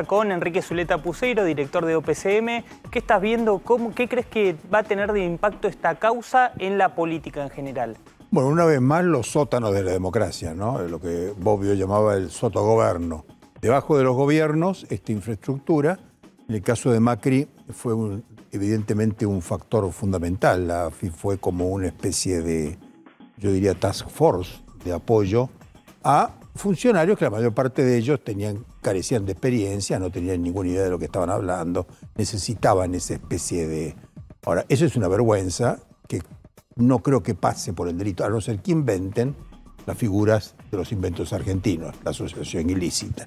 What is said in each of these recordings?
con Enrique Zuleta Puceiro, director de OPCM. ¿Qué estás viendo? ¿Qué crees que va a tener de impacto esta causa en la política en general? Bueno, una vez más los sótanos de la democracia, ¿no? Lo que Bobbio llamaba el sotogoberno. Debajo de los gobiernos, esta infraestructura, en el caso de Macri, fue evidentemente un factor fundamental. La AFI fue como una especie de, yo diría, task force de apoyo a funcionarios que la mayor parte de ellos carecían de experiencia, no tenían ninguna idea de lo que estaban hablando, necesitaban esa especie de... Ahora, eso es una vergüenza que no creo que pase por el delito, a no ser que inventen las figuras de los inventos argentinos, la asociación ilícita.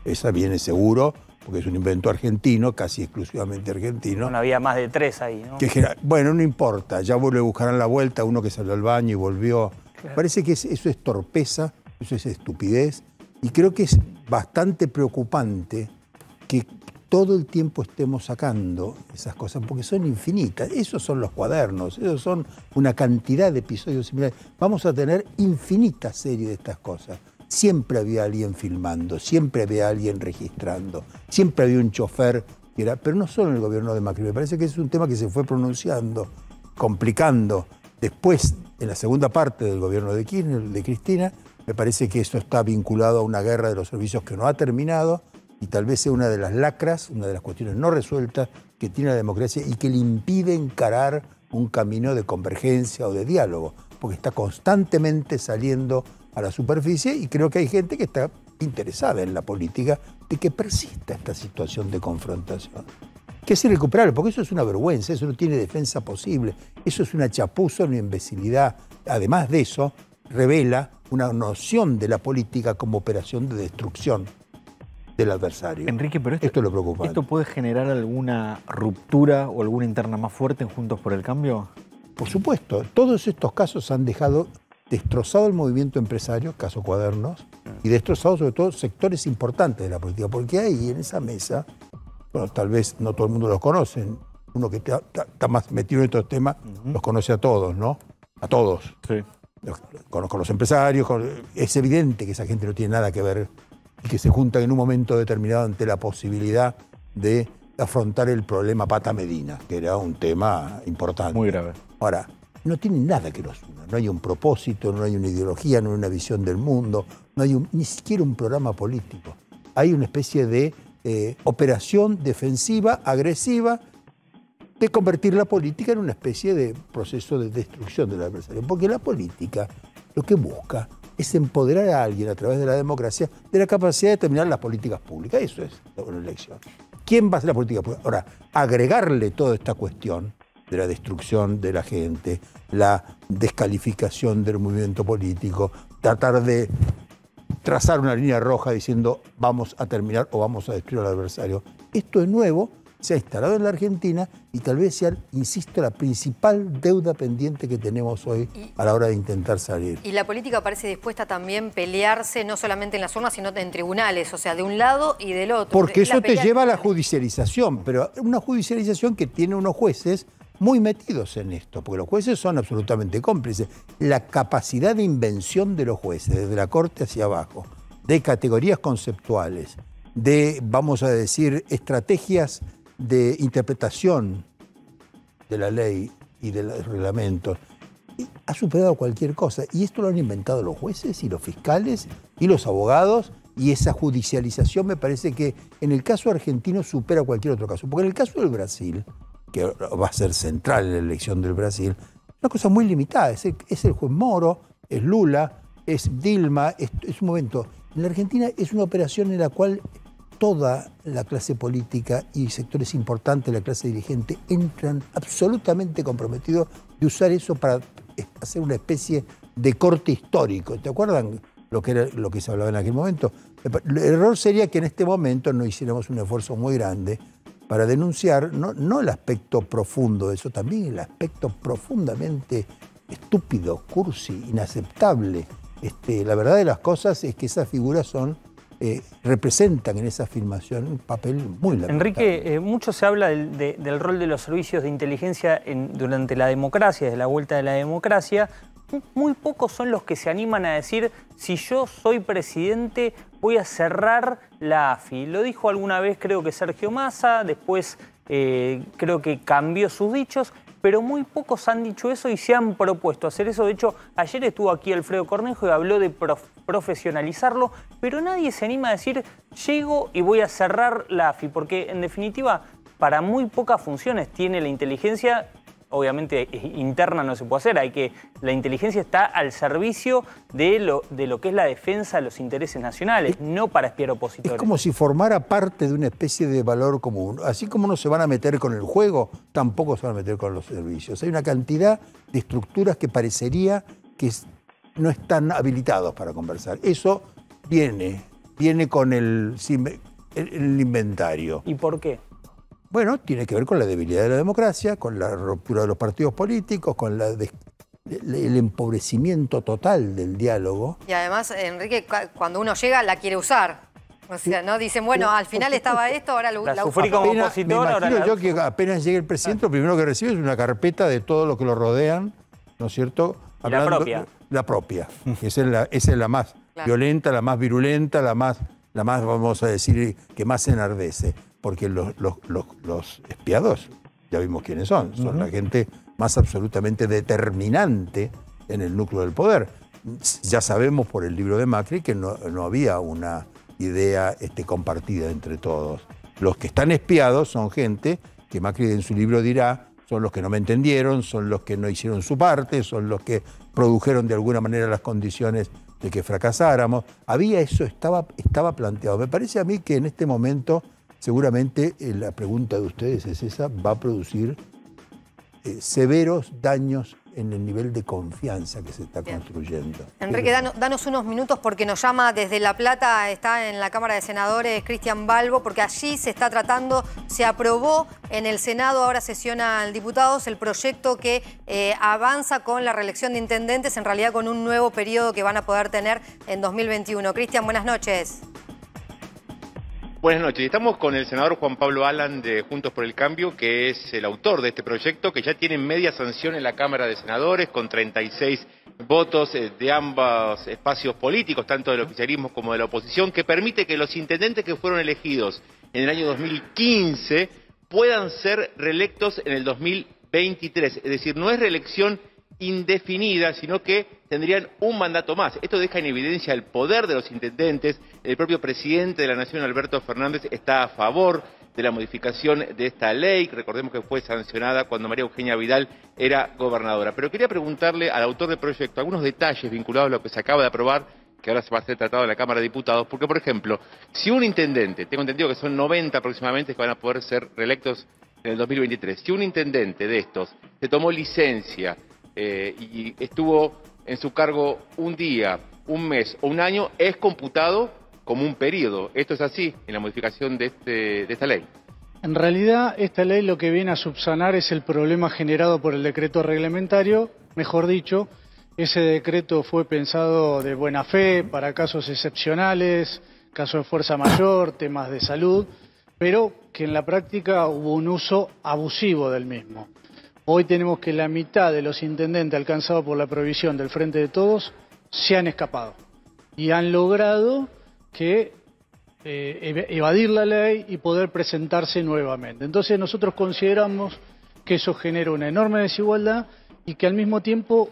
Esa viene seguro, porque es un invento argentino, casi exclusivamente argentino. Bueno, había más de 3 ahí, ¿no? Bueno, no importa, ya le buscarán la vuelta a uno que salió al baño y volvió. Claro. Parece que eso es torpeza, eso es estupidez, y creo que es bastante preocupante que todo el tiempo estemos sacando esas cosas, porque son infinitas. Esos son los cuadernos, esos son una cantidad de episodios similares. Vamos a tener infinitas series de estas cosas. Siempre había alguien filmando, siempre había alguien registrando, siempre había un chofer que era... Pero no solo en el gobierno de Macri, me parece que es un tema que se fue pronunciando, complicando. Después, en la segunda parte del gobierno de Kirchner, de Cristina, me parece que eso está vinculado a una guerra de los servicios que no ha terminado y tal vez sea una de las lacras, una de las cuestiones no resueltas que tiene la democracia y que le impide encarar un camino de convergencia o de diálogo, porque está constantemente saliendo a la superficie y creo que hay gente que está interesada en la política de que persista esta situación de confrontación. Que es irrecuperable, porque eso es una vergüenza, eso no tiene defensa posible, eso es una chapuza, una imbecilidad. Además de eso, revela una noción de la política como operación de destrucción del adversario. Enrique, pero esto es lo preocupante. ¿Esto puede generar alguna ruptura o alguna interna más fuerte en Juntos por el Cambio? Por supuesto, todos estos casos han dejado destrozado el movimiento empresario, caso Cuadernos, y destrozado sobre todo sectores importantes de la política, porque ahí en esa mesa, bueno, tal vez no todo el mundo los conoce, uno que está más metido en estos temas, los conoce a todos, ¿no? A todos. Sí. Conozco a los empresarios, es evidente que esa gente no tiene nada que ver y que se juntan en un momento determinado ante la posibilidad de afrontar el problema Pata Medina, que era un tema importante. Muy grave. Ahora, no tienen nada que los una, no hay un propósito, no hay una ideología, no hay una visión del mundo, no hay ni siquiera un programa político. Hay una especie de operación defensiva, agresiva, de convertir la política en una especie de proceso de destrucción del adversario. Porque la política lo que busca es empoderar a alguien a través de la democracia de la capacidad de determinar las políticas públicas. Eso es una elección. ¿Quién va a hacer la política pública? Ahora, agregarle toda esta cuestión de la destrucción de la gente, la descalificación del movimiento político, tratar de trazar una línea roja diciendo vamos a terminar o vamos a destruir al adversario. Esto es nuevo, se ha instalado en la Argentina y tal vez sea, insisto, la principal deuda pendiente que tenemos hoy a la hora de intentar salir. Y la política parece dispuesta también a pelearse no solamente en las urnas, sino en tribunales, o sea, de un lado y del otro. Porque eso te lleva a la judicialización, pero una judicialización que tiene unos jueces muy metidos en esto, porque los jueces son absolutamente cómplices. La capacidad de invención de los jueces, desde la Corte hacia abajo, de categorías conceptuales, de, vamos a decir, estrategias de interpretación de la ley y de los reglamentos, ha superado cualquier cosa. Y esto lo han inventado los jueces y los fiscales y los abogados, y esa judicialización me parece que en el caso argentino supera cualquier otro caso. Porque en el caso del Brasil, que va a ser central en la elección del Brasil, una cosa muy limitada. Es el juez Moro, es Lula, es Dilma, es un momento. En la Argentina es una operación en la cual toda la clase política y sectores importantes de la clase dirigente entran absolutamente comprometidos de usar eso para hacer una especie de corte histórico. ¿Te acuerdan lo que se hablaba en aquel momento? El error sería que en este momento no hiciéramos un esfuerzo muy grande para denunciar no el aspecto profundo de eso, también el aspecto profundamente estúpido, cursi, inaceptable. La verdad de las cosas es que esas figuras representan en esa filmación un papel muy lamentable. Enrique, mucho se habla del rol de los servicios de inteligencia durante la democracia, desde la vuelta de la democracia. Muy pocos son los que se animan a decir, si yo soy presidente, voy a cerrar la AFI. Lo dijo alguna vez creo que Sergio Massa, después creo que cambió sus dichos, pero muy pocos han dicho eso y se han propuesto hacer eso. De hecho, ayer estuvo aquí Alfredo Cornejo y habló de profesionalizarlo, pero nadie se anima a decir, llego y voy a cerrar la AFI, porque en definitiva, para muy pocas funciones tiene la inteligencia. Obviamente interna no se puede hacer, la inteligencia está al servicio de lo que es la defensa de los intereses nacionales, no para espiar opositores. Es como si formara parte de una especie de valor común. Así como no se van a meter con el juego, tampoco se van a meter con los servicios. Hay una cantidad de estructuras que parecería que no están habilitados para conversar. Eso viene con el inventario. ¿Y por qué? Bueno, tiene que ver con la debilidad de la democracia, con la ruptura de los partidos políticos, con el empobrecimiento total del diálogo. Y además, Enrique, cuando uno llega la quiere usar. O sea, ¿no? Dicen, bueno, al final estaba esto, ahora la sufrí como opositor. Me imagino yo que apenas llegue el presidente, lo primero que recibe es una carpeta de todo lo que lo rodean, ¿no es cierto? La propia. La propia. Esa es la más violenta, la más virulenta, la más, vamos a decir, que más enardece. Porque los espiados, ya vimos quiénes son la gente más absolutamente determinante en el núcleo del poder. Ya sabemos por el libro de Macri que no había una idea compartida entre todos. Los que están espiados son gente que Macri en su libro dirá, son los que no me entendieron, son los que no hicieron su parte, son los que produjeron de alguna manera las condiciones de que fracasáramos. Estaba planteado. Me parece a mí que en este momento seguramente la pregunta de ustedes es esa, va a producir severos daños en el nivel de confianza que se está construyendo. Enrique, danos unos minutos porque nos llama desde La Plata, está en la Cámara de Senadores Cristian Balbo, porque allí se está tratando, se aprobó en el Senado, ahora sesiona el diputados, el proyecto que avanza con la reelección de intendentes, en realidad con un nuevo periodo que van a poder tener en 2021. Cristian, buenas noches. Buenas noches. Estamos con el senador Juan Pablo Alan de Juntos por el Cambio, que es el autor de este proyecto, que ya tiene media sanción en la Cámara de Senadores, con 36 votos de ambos espacios políticos, tanto del oficialismo como de la oposición, que permite que los intendentes que fueron elegidos en el año 2015 puedan ser reelectos en el 2023. Es decir, no es reelección indefinida, sino que tendrían un mandato más. Esto deja en evidencia el poder de los intendentes. El propio presidente de la Nación, Alberto Fernández, está a favor de la modificación de esta ley. Recordemos que fue sancionada cuando María Eugenia Vidal era gobernadora. Pero quería preguntarle al autor del proyecto algunos detalles vinculados a lo que se acaba de aprobar, que ahora se va a ser tratado en la Cámara de Diputados, porque, por ejemplo, si un intendente, tengo entendido que son 90 aproximadamente que van a poder ser reelectos en el 2023, si un intendente de estos se tomó licencia y estuvo en su cargo un día, un mes o un año, es computado como un periodo. ¿Esto es así en la modificación de esta ley? En realidad, esta ley lo que viene a subsanar es el problema generado por el decreto reglamentario. Mejor dicho, ese decreto fue pensado de buena fe para casos excepcionales, casos de fuerza mayor, temas de salud, pero que en la práctica hubo un uso abusivo del mismo. Hoy tenemos que la mitad de los intendentes alcanzados por la prohibición del Frente de Todos se han escapado y han logrado evadir la ley y poder presentarse nuevamente. Entonces nosotros consideramos que eso genera una enorme desigualdad y que al mismo tiempo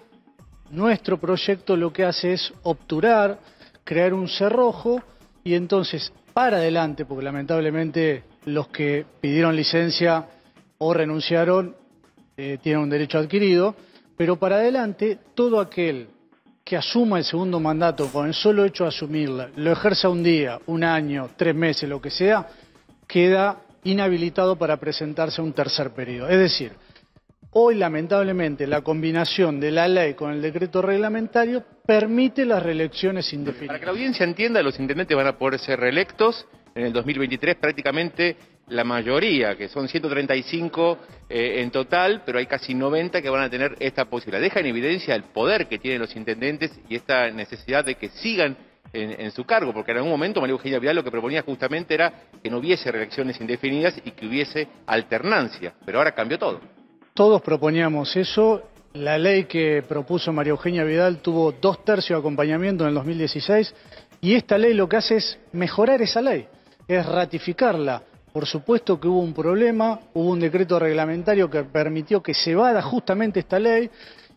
nuestro proyecto lo que hace es obturar, crear un cerrojo y entonces para adelante, porque lamentablemente los que pidieron licencia o renunciaron tienen un derecho adquirido, pero para adelante todo aquel que asuma el segundo mandato con el solo hecho de asumirla, lo ejerza un día, un año, 3 meses, lo que sea, queda inhabilitado para presentarse a un tercer periodo. Es decir, hoy lamentablemente la combinación de la ley con el decreto reglamentario permite las reelecciones indefinidas. Para que la audiencia entienda, los intendentes van a poder ser reelectos en el 2023 prácticamente la mayoría, que son 135 en total, pero hay casi 90 que van a tener esta posibilidad. Deja en evidencia el poder que tienen los intendentes y esta necesidad de que sigan en su cargo, porque en algún momento María Eugenia Vidal lo que proponía justamente era que no hubiese reelecciones indefinidas y que hubiese alternancia, pero ahora cambió todo. Todos proponíamos eso. La ley que propuso María Eugenia Vidal tuvo 2/3 de acompañamiento en el 2016 Y esta ley lo que hace es mejorar esa ley, es ratificarla. Por supuesto que hubo un problema, hubo un decreto reglamentario que permitió que se vada justamente esta ley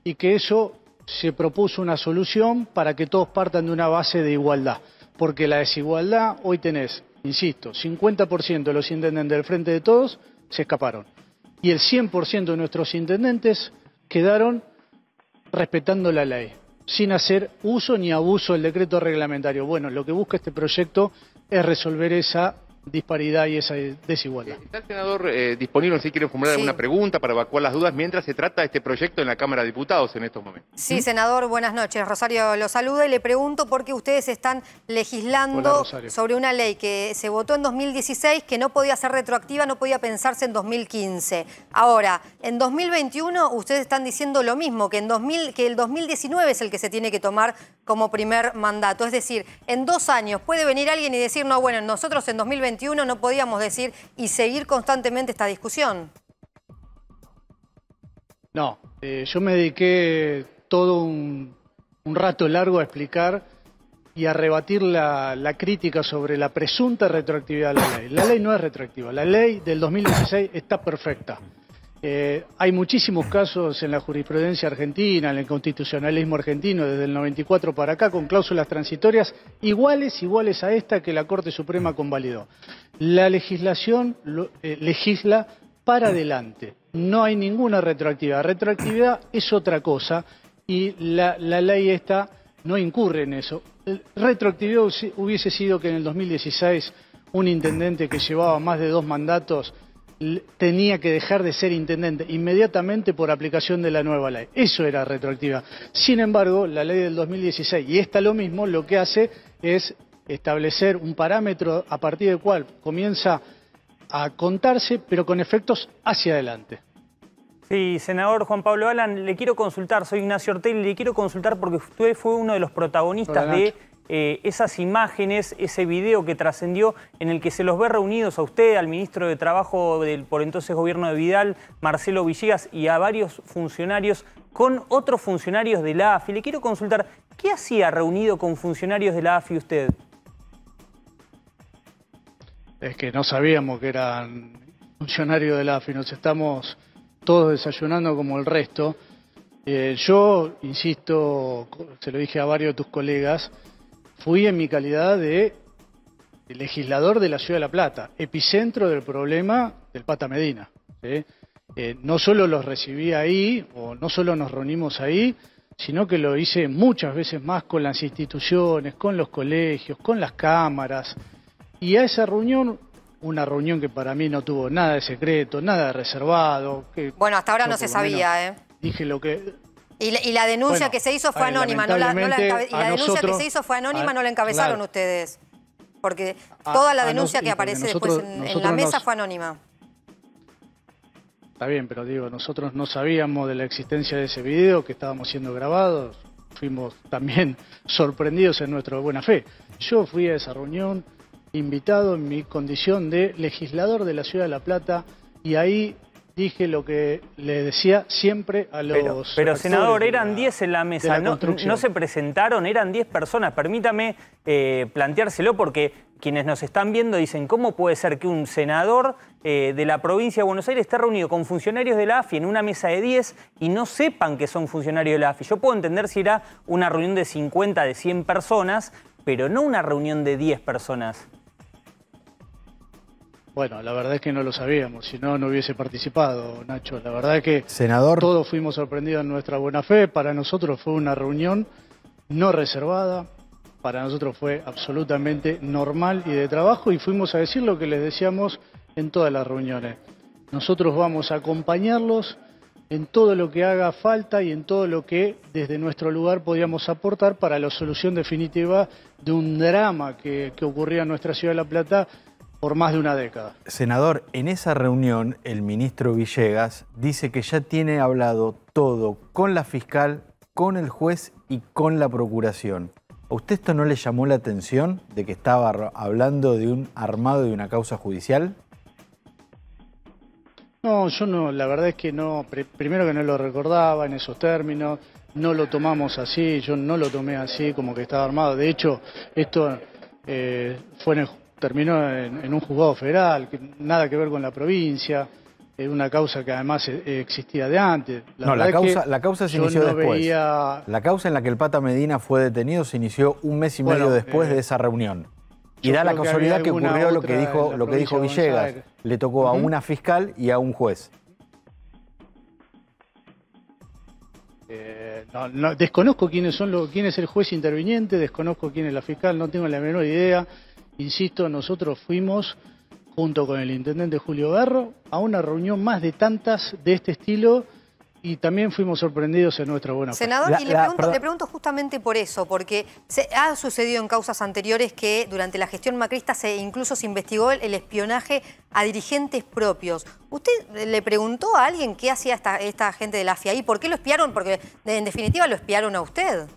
y que eso se propuso una solución para que todos partan de una base de igualdad. Porque la desigualdad, hoy tenés, insisto, 50% de los intendentes del Frente de Todos se escaparon. Y el 100% de nuestros intendentes quedaron respetando la ley, sin hacer uso ni abuso del decreto reglamentario. Bueno, lo que busca este proyecto es resolver esa disparidad y esa desigualdad. ¿Está el senador disponible si quiere formular alguna pregunta para evacuar las dudas mientras se trata este proyecto en la Cámara de Diputados en estos momentos? Sí, senador, buenas noches. Rosario lo saluda y le pregunto por qué ustedes están legislando sobre una ley que se votó en 2016, que no podía ser retroactiva, no podía pensarse en 2015. Ahora, en 2021 ustedes están diciendo lo mismo, que, que el 2019 es el que se tiene que tomar como primer mandato. Es decir, en 2 años puede venir alguien y decir, no, bueno, nosotros en 2021 no podíamos decir y seguir constantemente esta discusión. No, yo me dediqué todo un rato largo a explicar y a rebatir la crítica sobre la presunta retroactividad de la ley. La ley no es retroactiva, la ley del 2016 está perfecta. Hay muchísimos casos en la jurisprudencia argentina, en el constitucionalismo argentino, desde el 94 para acá, con cláusulas transitorias iguales a esta que la Corte Suprema convalidó. La legislación legisla para adelante, no hay ninguna retroactividad. Retroactividad es otra cosa y la ley esta no incurre en eso. Retroactividad hubiese sido que en el 2016 un intendente que llevaba más de 2 mandatos tenía que dejar de ser intendente inmediatamente por aplicación de la nueva ley. Eso era retroactiva. Sin embargo, la ley del 2016, y esta lo mismo, lo que hace es establecer un parámetro a partir del cual comienza a contarse, pero con efectos hacia adelante. Sí, senador Juan Pablo Alan, le quiero consultar, soy Ignacio Ortelli, le quiero consultar porque usted fue uno de los protagonistas de esas imágenes, ese video que trascendió en el que se los ve reunidos a usted, al ministro de Trabajo del por entonces gobierno de Vidal, Marcelo Villegas, y a varios funcionarios con otros funcionarios de la AFI. Le quiero consultar, ¿qué hacía reunido con funcionarios de la AFI usted? Es que no sabíamos que eran funcionarios de la AFI, nos estamos todos desayunando como el resto. Yo, insisto, se lo dije a varios de tus colegas, fui en mi calidad de legislador de la Ciudad de La Plata, epicentro del problema del Pata Medina, ¿sí? No solo los recibí ahí, o no solo nos reunimos ahí, sino que lo hice muchas veces más con las instituciones, con los colegios, con las cámaras. Y a esa reunión, una reunión que para mí no tuvo nada de secreto, nada de reservado. Bueno, hasta ahora no se sabía, ¿eh? Dije lo que... Y la denuncia que se hizo fue anónima, no la encabezaron ustedes. Porque toda la denuncia que aparece después en la mesa fue anónima. Está bien, pero digo, nosotros no sabíamos de la existencia de ese video que estábamos siendo grabados. Fuimos también sorprendidos en nuestra buena fe. Yo fui a esa reunión invitado en mi condición de legislador de la Ciudad de La Plata y ahí dije lo que le decía siempre a los... Pero senador, eran 10 en la mesa, no se presentaron, eran 10 personas. Permítame planteárselo porque quienes nos están viendo dicen, ¿cómo puede ser que un senador de la provincia de Buenos Aires esté reunido con funcionarios de la AFI en una mesa de 10 y no sepan que son funcionarios de la AFI? Yo puedo entender si era una reunión de 50, de 100 personas, pero no una reunión de 10 personas. Bueno, la verdad es que no lo sabíamos, si no, no hubiese participado, Nacho. La verdad es que senador, todos fuimos sorprendidos en nuestra buena fe. Para nosotros fue una reunión no reservada, para nosotros fue absolutamente normal y de trabajo y fuimos a decir lo que les decíamos en todas las reuniones. Nosotros vamos a acompañarlos en todo lo que haga falta y en todo lo que desde nuestro lugar podíamos aportar para la solución definitiva de un drama que ocurría en nuestra Ciudad de La Plata por más de una década. Senador, en esa reunión el ministro Villegas dice que ya tiene hablado todo con la fiscal, con el juez y con la procuración. ¿A usted esto no le llamó la atención de que estaba hablando de un armado de una causa judicial? No, yo no, la verdad es que no, primero que no lo recordaba en esos términos. no lo tomamos así, yo no lo tomé así como que estaba armado. De hecho, esto terminó en un juzgado federal, nada que ver con la provincia, una causa que además existía de antes. La causa se inició después. La causa en la que el Pata Medina fue detenido se inició un mes y medio después de esa reunión. Y da la casualidad que ocurrió lo que dijo Villegas. Le tocó a una fiscal y a un juez. Desconozco quién es el juez interviniente, desconozco quién es la fiscal, no tengo la menor idea. Insisto, nosotros fuimos, junto con el intendente Julio Berro, a una reunión más de tantas de este estilo y también fuimos sorprendidos en nuestra buena fe. Senador, y le pregunto justamente por eso, porque ha sucedido en causas anteriores que durante la gestión macrista incluso se investigó el espionaje a dirigentes propios. ¿Usted le preguntó a alguien qué hacía esta gente de la FIAI? ¿Por qué lo espiaron? Porque en definitiva lo espiaron a usted.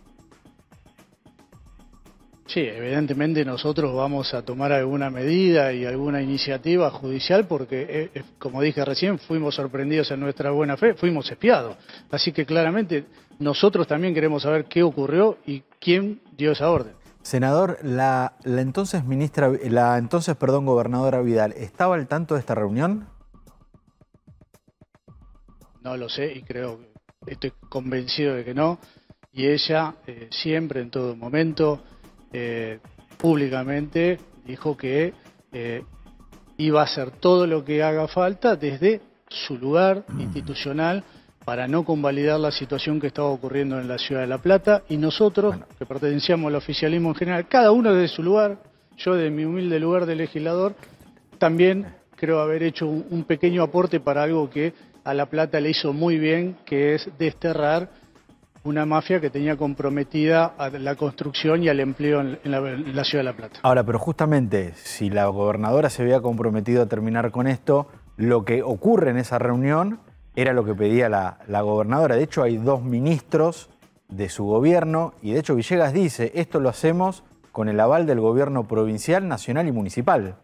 Sí, evidentemente nosotros vamos a tomar alguna medida y alguna iniciativa judicial porque, como dije recién, fuimos sorprendidos en nuestra buena fe, fuimos espiados. Así que claramente nosotros también queremos saber qué ocurrió y quién dio esa orden. Senador, la entonces gobernadora Vidal, ¿estaba al tanto de esta reunión? No lo sé y estoy convencido de que no. Y ella siempre, en todo momento, públicamente dijo que iba a hacer todo lo que haga falta desde su lugar institucional para no convalidar la situación que estaba ocurriendo en la ciudad de La Plata, y nosotros, que pertenecíamos al oficialismo en general, cada uno desde su lugar, yo de mi humilde lugar de legislador, también creo haber hecho un pequeño aporte para algo que a La Plata le hizo muy bien, que es desterrar una mafia que tenía comprometida a la construcción y al empleo en la ciudad de La Plata. Ahora, pero justamente, si la gobernadora se había comprometido a terminar con esto, lo que ocurre en esa reunión era lo que pedía la gobernadora. De hecho, hay 2 ministros de su gobierno y de hecho Villegas dice, esto lo hacemos con el aval del gobierno provincial, nacional y municipal.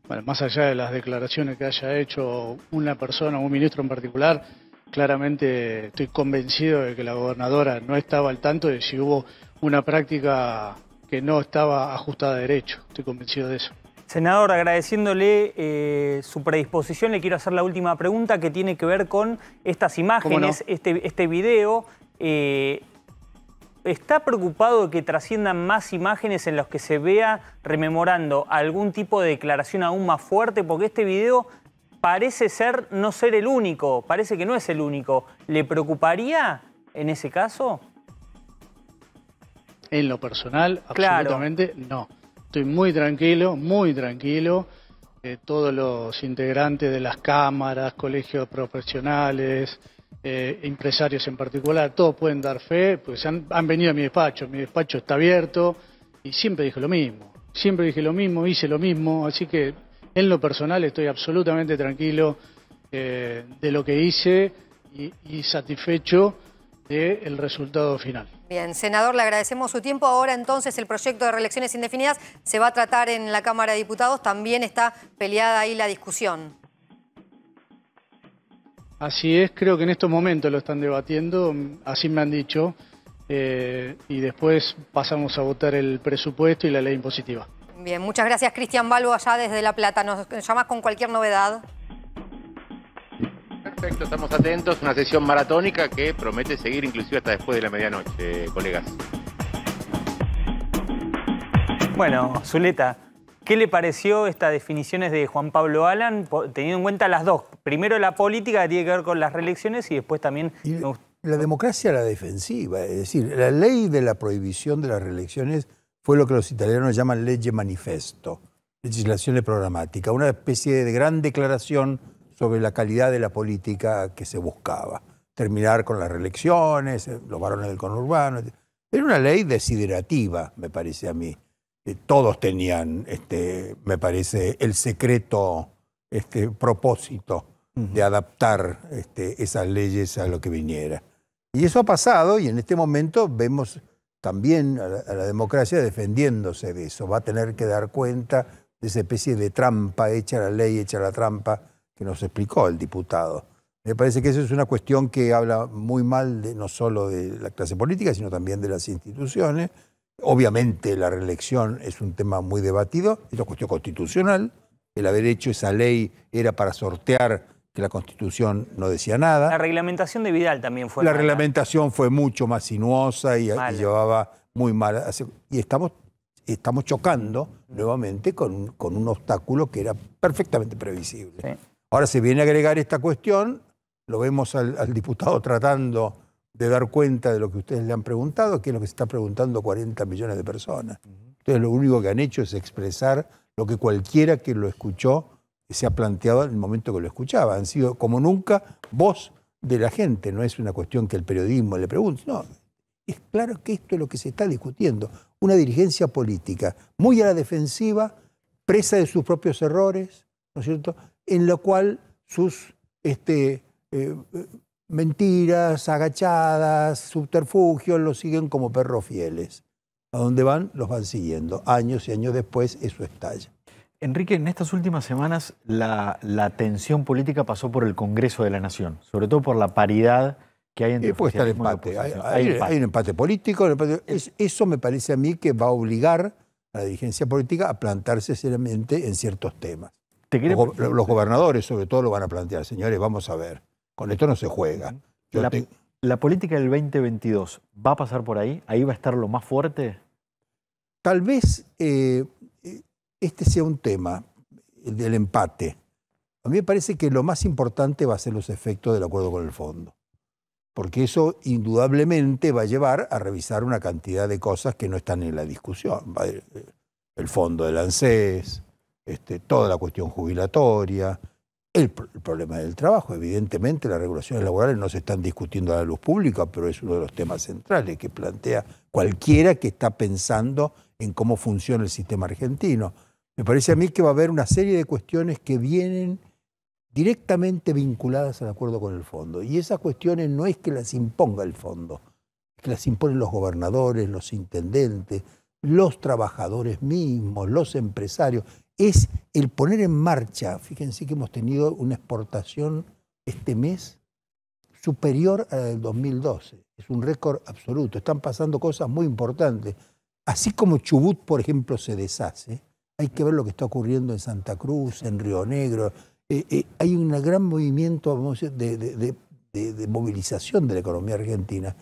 Bueno, más allá de las declaraciones que haya hecho una persona, un ministro en particular, claramente estoy convencido de que la gobernadora no estaba al tanto de si hubo una práctica que no estaba ajustada a derecho. Estoy convencido de eso. Senador, agradeciéndole su predisposición, le quiero hacer la última pregunta que tiene que ver con estas imágenes, no? este video. ¿Está preocupado de que trasciendan más imágenes en las que se vea rememorando algún tipo de declaración aún más fuerte? Porque este video parece no ser el único, parece que no es el único. ¿Le preocuparía en ese caso? En lo personal, absolutamente no. Estoy muy tranquilo, muy tranquilo. Todos los integrantes de las cámaras, colegios profesionales, empresarios en particular, todos pueden dar fe, pues han venido a mi despacho está abierto y siempre dije lo mismo. Siempre dije lo mismo, hice lo mismo, así que en lo personal estoy absolutamente tranquilo de lo que hice y satisfecho del resultado final. Bien, senador, le agradecemos su tiempo. Ahora entonces el proyecto de reelecciones indefinidas se va a tratar en la Cámara de Diputados. También está peleada ahí la discusión. Así es, creo que en estos momentos lo están debatiendo, así me han dicho, y después pasamos a votar el presupuesto y la ley impositiva. Bien, muchas gracias, Cristian Balbo, allá desde La Plata. Nos llamas con cualquier novedad. Perfecto, estamos atentos. Una sesión maratónica que promete seguir inclusive hasta después de la medianoche, colegas. Bueno, Zuleta, ¿qué le pareció estas definiciones de Juan Pablo Alan, teniendo en cuenta las dos? Primero la política que tiene que ver con las reelecciones y después también... La democracia a la defensiva, es decir, la ley de la prohibición de las reelecciones fue lo que los italianos llaman legge manifesto, legislación programática, una especie de gran declaración sobre la calidad de la política que se buscaba. Terminar con las reelecciones, los varones del conurbano. Era una ley desiderativa, me parece a mí. Todos tenían, me parece, el secreto propósito de adaptar esas leyes a lo que viniera. Y eso ha pasado y en este momento vemos también a la democracia defendiéndose de eso. Va a tener que dar cuenta de esa especie de trampa, hecha la ley, hecha la trampa, que nos explicó el diputado. Me parece que eso es una cuestión que habla muy mal no solo de la clase política, sino también de las instituciones. Obviamente la reelección es un tema muy debatido, es una cuestión constitucional. El haber hecho esa ley era para sortear que la Constitución no decía nada. La reglamentación de Vidal también fue La mala. reglamentación fue mucho más sinuosa y llevaba muy mal. Y estamos chocando nuevamente con un obstáculo que era perfectamente previsible. Sí. Ahora se viene a agregar esta cuestión, lo vemos al diputado tratando de dar cuenta de lo que ustedes le han preguntado, que es lo que se está preguntando 40 millones de personas. Entonces lo único que han hecho es expresar lo que cualquiera que lo escuchó se ha planteado en el momento que lo escuchaba. Han sido como nunca voz de la gente, no es una cuestión que el periodismo le pregunte, no. Es claro que esto es lo que se está discutiendo. Una dirigencia política muy a la defensiva, presa de sus propios errores, ¿no es cierto?, en lo cual sus mentiras, agachadas, subterfugios los siguen como perros fieles. A donde van, los van siguiendo. Años y años después, eso estalla. Enrique, en estas últimas semanas la tensión política pasó por el Congreso de la Nación, sobre todo por la paridad que hay entre Puede estar el empate. Hay un empate político. Eso me parece a mí que va a obligar a la dirigencia política a plantarse seriamente en ciertos temas. Los gobernadores, sobre todo, lo van a plantear. Señores, vamos a ver. Con esto no se juega. ¿La política del 2022 va a pasar por ahí? ¿Ahí va a estar lo más fuerte? Tal vez este sea un tema, el del empate. A mí me parece que lo más importante va a ser los efectos del acuerdo con el fondo. Porque eso indudablemente va a llevar a revisar una cantidad de cosas que no están en la discusión. El fondo del ANSES, toda la cuestión jubilatoria, el problema del trabajo. Evidentemente las regulaciones laborales no se están discutiendo a la luz pública, pero es uno de los temas centrales que plantea cualquiera que está pensando en cómo funciona el sistema argentino. Me parece a mí que va a haber una serie de cuestiones que vienen directamente vinculadas al acuerdo con el fondo. Y esas cuestiones no es que las imponga el fondo, es que las imponen los gobernadores, los intendentes, los trabajadores mismos, los empresarios. Es el poner en marcha, fíjense que hemos tenido una exportación este mes superior a la del 2012. Es un récord absoluto. Están pasando cosas muy importantes. Así como Chubut, por ejemplo, se deshace, hay que ver lo que está ocurriendo en Santa Cruz, en Río Negro. Hay un gran movimiento, vamos a decir, de movilización de la economía argentina.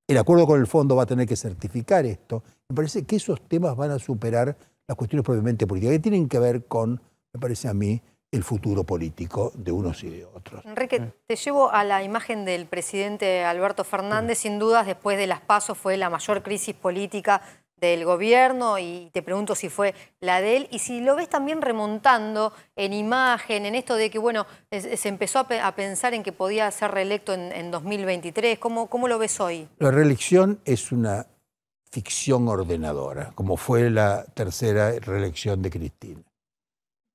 El acuerdo con el fondo va a tener que certificar esto. Me parece que esos temas van a superar las cuestiones propiamente políticas, que tienen que ver con, me parece a mí, el futuro político de unos y de otros. Enrique, te llevo a la imagen del presidente Alberto Fernández. Sin dudas, después de las PASO fue la mayor crisis política del gobierno y te pregunto si fue la de él y si lo ves también remontando en imagen, en esto de que, bueno, se empezó a pensar en que podía ser reelecto en 2023. ¿Cómo lo ves hoy? La reelección es una ficción ordenadora, como fue la tercera reelección de Cristina.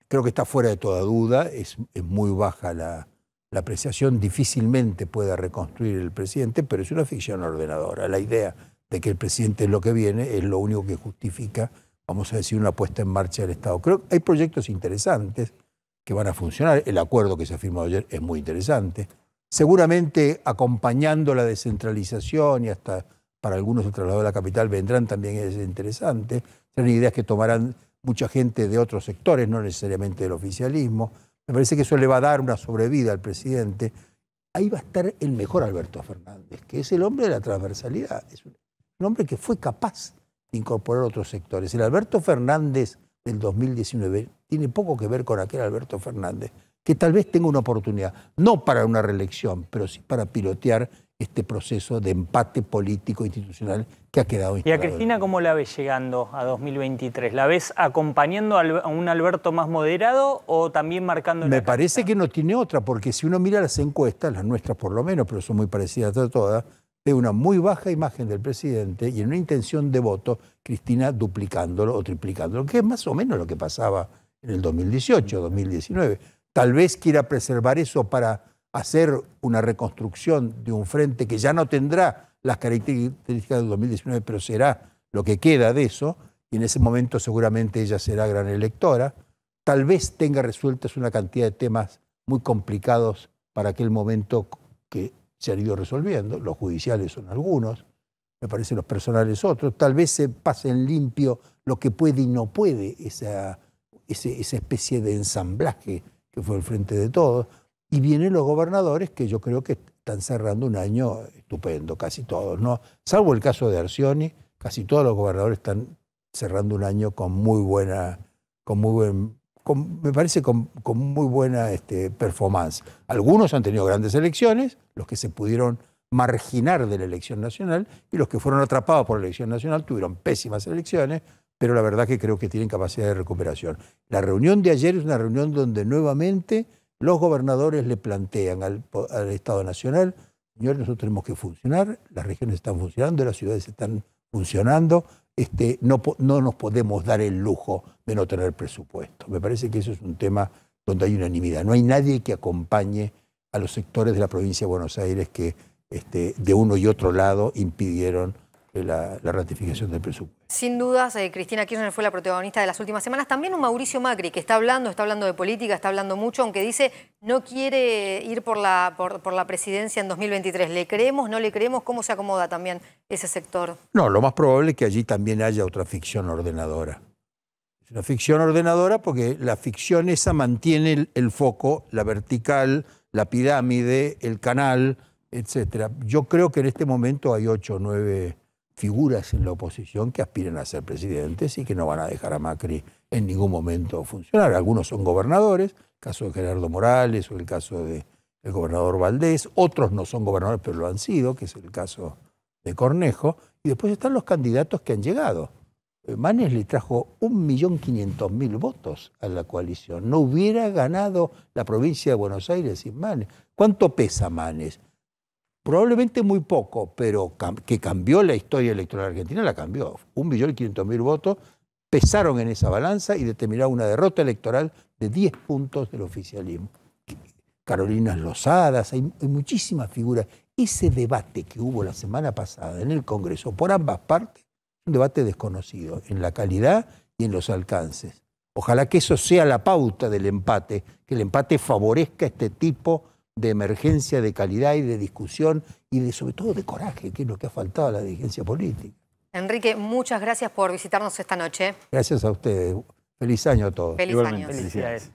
Creo que está fuera de toda duda, es muy baja la apreciación, difícilmente pueda reconstruir el presidente, pero es una ficción ordenadora. La idea de que el presidente es lo que viene es lo único que justifica, vamos a decir, una puesta en marcha del Estado. Creo que hay proyectos interesantes que van a funcionar. El acuerdo que se firmó ayer es muy interesante. Seguramente acompañando la descentralización y hasta para algunos el traslado de la capital vendrán también es interesante. Serán ideas que tomarán mucha gente de otros sectores, no necesariamente del oficialismo. Me parece que eso le va a dar una sobrevida al presidente. Ahí va a estar el mejor Alberto Fernández, que es el hombre de la transversalidad. Es un hombre que fue capaz de incorporar otros sectores. El Alberto Fernández del 2019 tiene poco que ver con aquel Alberto Fernández, que tal vez tenga una oportunidad, no para una reelección, pero sí para pilotear este proceso de empate político institucional que ha quedado instalado. ¿Y a Cristina cómo la ves llegando a 2023? ¿La ves acompañando a un Alberto más moderado o también marcando la Me parece que no tiene otra, porque si uno mira las encuestas, las nuestras por lo menos, pero son muy parecidas a todas, ve una muy baja imagen del presidente y en una intención de voto, Cristina duplicándolo o triplicándolo, que es más o menos lo que pasaba en el 2018, 2019. Tal vez quiera preservar eso para hacer una reconstrucción de un frente que ya no tendrá las características del 2019, pero será lo que queda de eso, y en ese momento seguramente ella será gran electora. Tal vez tenga resueltas una cantidad de temas muy complicados para aquel momento que se han ido resolviendo. Los judiciales son algunos, me parece los personales otros. Tal vez se pase en limpio lo que puede y no puede, esa especie de ensamblaje que fue el Frente de Todos. Y vienen los gobernadores que yo creo que están cerrando un año estupendo, casi todos, ¿no? Salvo el caso de Arcioni, casi todos los gobernadores están cerrando un año con muy buena, me parece con muy buena performance. Algunos han tenido grandes elecciones, los que se pudieron marginar de la elección nacional, y los que fueron atrapados por la elección nacional tuvieron pésimas elecciones, pero la verdad que creo que tienen capacidad de recuperación. La reunión de ayer es una reunión donde nuevamente los gobernadores le plantean al Estado Nacional: señores, nosotros tenemos que funcionar, las regiones están funcionando, las ciudades están funcionando, no nos podemos dar el lujo de no tener presupuesto. Me parece que eso es un tema donde hay unanimidad. No hay nadie que acompañe a los sectores de la provincia de Buenos Aires que de uno y otro lado impidieron la ratificación del presupuesto. Sin dudas, Cristina Kirchner fue la protagonista de las últimas semanas. También un Mauricio Macri, que está hablando de política, está hablando mucho, aunque dice no quiere ir por la presidencia en 2023. ¿Le creemos, no le creemos? ¿Cómo se acomoda también ese sector? No, lo más probable es que allí también haya otra ficción ordenadora. Es una ficción ordenadora porque la ficción esa mantiene el foco, la vertical, la pirámide, el canal, etc. Yo creo que en este momento hay 8 o 9 figuras en la oposición que aspiran a ser presidentes y que no van a dejar a Macri en ningún momento funcionar. Algunos son gobernadores, el caso de Gerardo Morales o el caso del gobernador Valdés. Otros no son gobernadores, pero lo han sido, que es el caso de Cornejo. Y después están los candidatos que han llegado. Manes le trajo 1.500.000 votos a la coalición. No hubiera ganado la provincia de Buenos Aires sin Manes. ¿Cuánto pesa Manes? Probablemente muy poco, pero que cambió la historia electoral argentina, la cambió. 1.500.000 votos pesaron en esa balanza y determinaron una derrota electoral de 10 puntos del oficialismo. Carolina Lozadas, hay muchísimas figuras. Ese debate que hubo la semana pasada en el Congreso por ambas partes, un debate desconocido en la calidad y en los alcances. Ojalá que eso sea la pauta del empate, que el empate favorezca este tipo de emergencia, de calidad y de discusión y sobre todo de coraje, que es lo que ha faltado a la dirigencia política. Enrique, muchas gracias por visitarnos esta noche. Gracias a ustedes. Feliz año a todos. Feliz año. Felicidades.